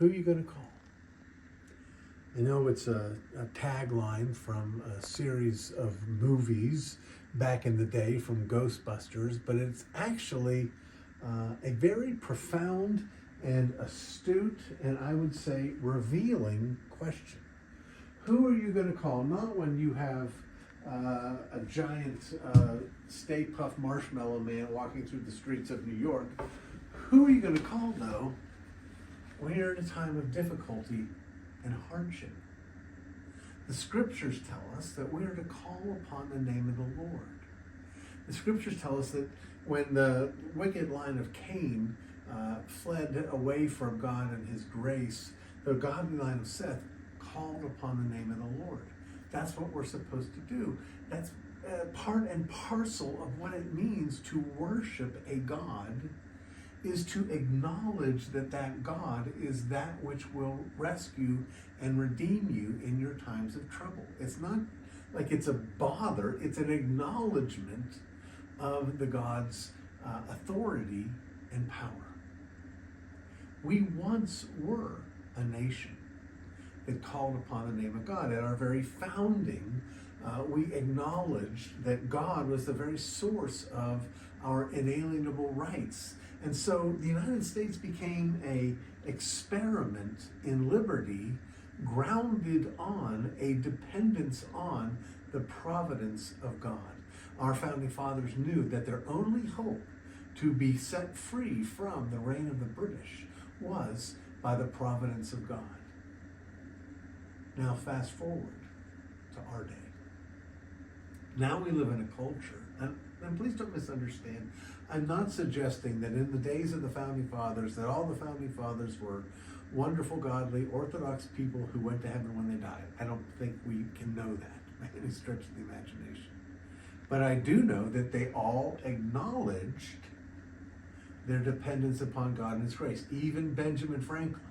Who are you going to call? I know it's a tagline from a series of movies back in the day from Ghostbusters, but it's actually a very profound and astute and I would say revealing question. Who are you going to call? Not when you have a giant Stay Puft Marshmallow Man walking through the streets of New York. Who are you going to call, though, when you're in a time of difficulty and hardship? The scriptures tell us that we are to call upon the name of the Lord. The scriptures tell us that when the wicked line of Cain fled away from God and his grace, the godly line of Seth called upon the name of the Lord. That's what we're supposed to do. That's part and parcel of what it means to worship a God, is to acknowledge that that God is that which will rescue and redeem you in your times of trouble. It's not like it's a bother, it's an acknowledgement of the God's authority and power. We once were a nation that called upon the name of God. At our very founding, we acknowledged that God was the very source of our inalienable rights. And so the United States became an experiment in liberty grounded on a dependence on the providence of God. Our founding fathers knew that their only hope to be set free from the reign of the British was by the providence of God. Now fast forward to our day. Now we live in a culture, and please don't misunderstand, I'm not suggesting that in the days of the Founding Fathers, that all the Founding Fathers were wonderful, godly, orthodox people who went to heaven when they died. I don't think we can know that by any stretch of the imagination. But I do know that they all acknowledged their dependence upon God and His grace, even Benjamin Franklin.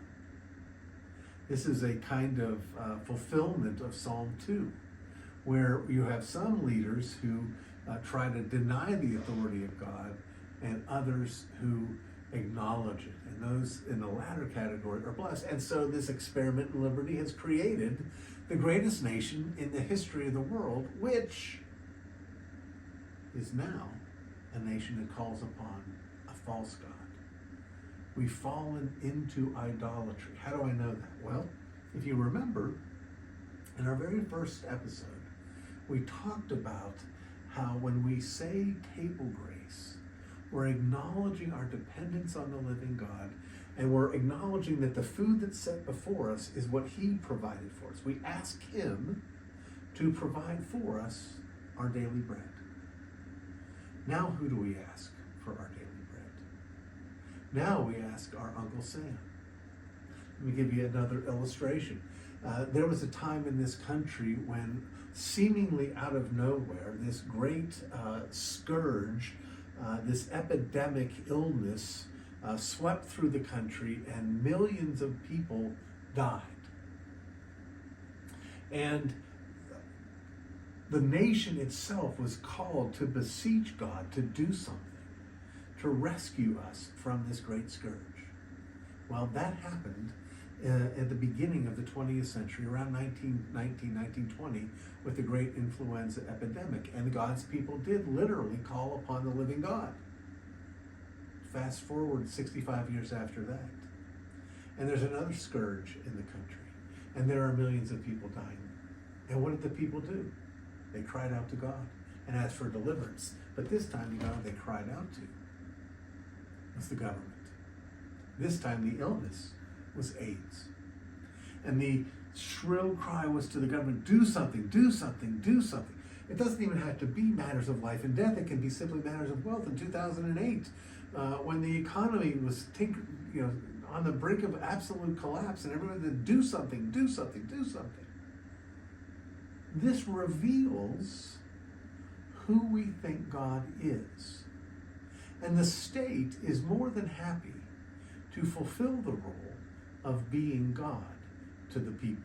This is a kind of fulfillment of Psalm 2, where you have some leaders who try to deny the authority of God and others who acknowledge it. And those in the latter category are blessed. And so this experiment in liberty has created the greatest nation in the history of the world, which is now a nation that calls upon a false God. We've fallen into idolatry. How do I know that? Well, if you remember, in our very first episode, we talked about how when we say table grace, we're acknowledging our dependence on the living God, and we're acknowledging that the food that's set before us is what He provided for us. We ask Him to provide for us our daily bread. Now who do we ask for our daily bread? Now we ask our Uncle Sam. Let me give you another illustration. There was a time in this country when, seemingly out of nowhere, this great scourge, this epidemic illness swept through the country and millions of people died. And the nation itself was called to beseech God to do something, to rescue us from this great scourge. Well, that happened at the beginning of the 20th century, around 1919, 1920, with the great influenza epidemic. And God's people did literally call upon the living God. Fast forward 65 years after that, and there's another scourge in the country, and there are millions of people dying. And what did the people do? They cried out to God and asked for deliverance. But this time, the God they cried out to was the government. This time, the illness was AIDS. And the shrill cry was to the government, do something, do something, do something. It doesn't even have to be matters of life and death. It can be simply matters of wealth. In 2008, when the economy was on the brink of absolute collapse, and everyone said, do something, do something, do something. This reveals who we think God is. And the state is more than happy to fulfill the role of being God to the people.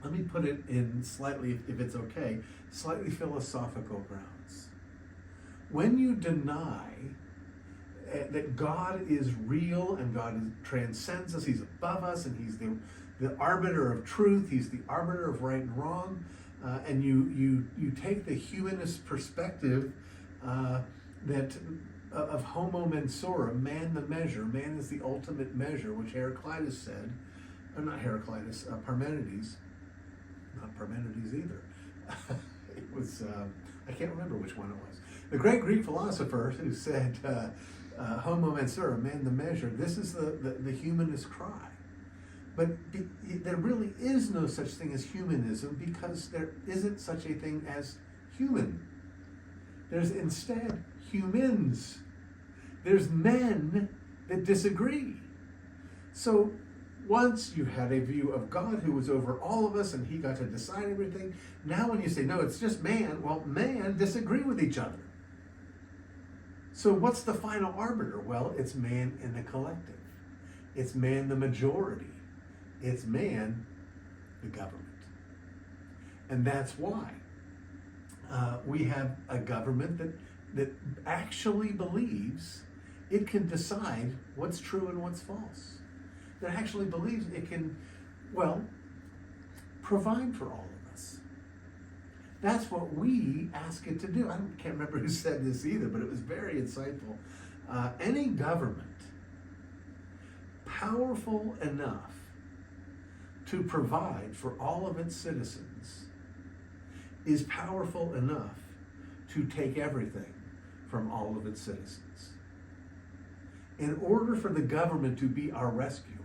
Let me put it in slightly, if it's okay, slightly philosophical grounds. When you deny that God is real and transcends us. He's above us, and He's the arbiter of truth. He's the arbiter of right and wrong. And you take the humanist perspective that of homo mensura, man the measure. Man is the ultimate measure, which Heraclitus said. Not Heraclitus, Parmenides. Not Parmenides either. It was, I can't remember which one it was. The great Greek philosopher who said, homo mensura, man the measure. This is the humanist cry. But there really is no such thing as humanism, because there isn't such a thing as human. There's instead humans. There's men that disagree. So once you had a view of God who was over all of us and He got to decide everything. Now when you say, no, it's just man, well, man disagree with each other. So what's the final arbiter? Well, it's man in the collective. It's man the majority. It's man the government. And that's why we have a government that actually believes it can decide what's true and what's false. That actually believes it can, well, provide for all of us. That's what we ask it to do. I can't remember who said this either, but it was very insightful. Any government powerful enough to provide for all of its citizens is powerful enough to take everything from all of its citizens. In order for the government to be our rescuer,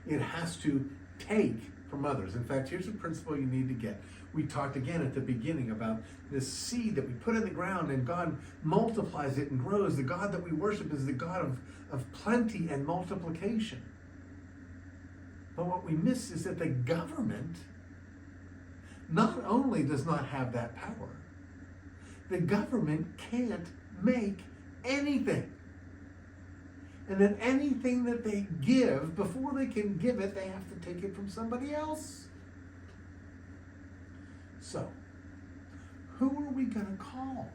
it has to take from others. In fact, here's a principle you need to get. We talked again at the beginning about this seed that we put in the ground and God multiplies it and grows. The God that we worship is the God of plenty and multiplication. But what we miss is that the government not only does not have that power, the government can't make anything. And then anything that they give, before they can give it, they have to take it from somebody else. So, who are we going to call?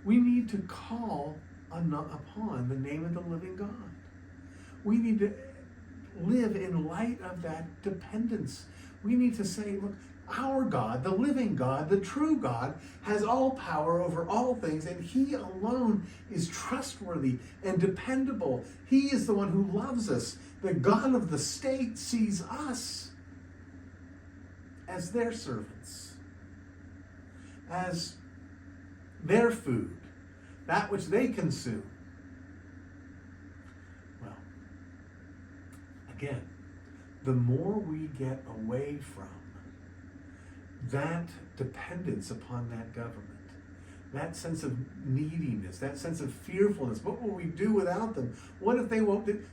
We need to call upon the name of the living God. We need to live in light of that dependence. We need to say, look, our God, the living God, the true God, has all power over all things, and He alone is trustworthy and dependable. He is the one who loves us. The God of the state sees us as their servants, as their food, that which they consume. Well, again, the more we get away from that dependence upon that government, that sense of neediness, that sense of fearfulness, what will we do without them? What if they won't do?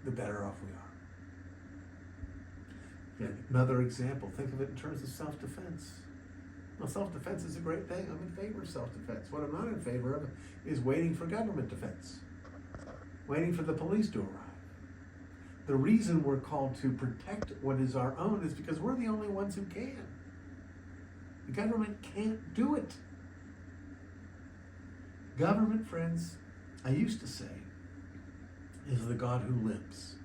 The better off we are. Again, another example, think of it in terms of self-defense. Well, self-defense is a great thing. I'm in favor of self-defense. What I'm not in favor of is waiting for government defense, waiting for the police to arrive. The reason we're called to protect what is our own is because we're the only ones who can. The government can't do it. Government, friends, I used to say, is the God who limps,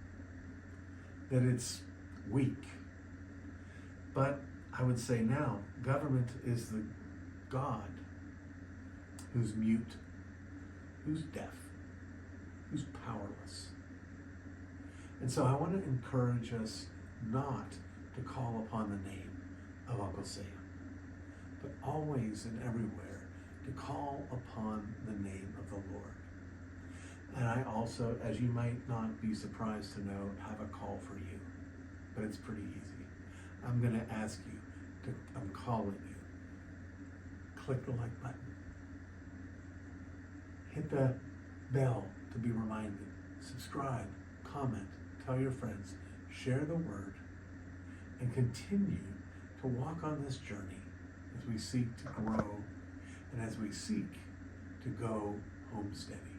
that it's weak. But I would say now, government is the God who's mute, who's deaf, who's powerless. And so I want to encourage us not to call upon the name of Uncle Sam, but always and everywhere to call upon the name of the Lord. And I also, as you might not be surprised to know, have a call for you, but it's pretty easy. I'm going to ask you, I'm calling you. Click the like button. Hit the bell to be reminded. Subscribe, comment, tell your friends, share the word, and continue to walk on this journey as we seek to grow and as we seek to go homesteady.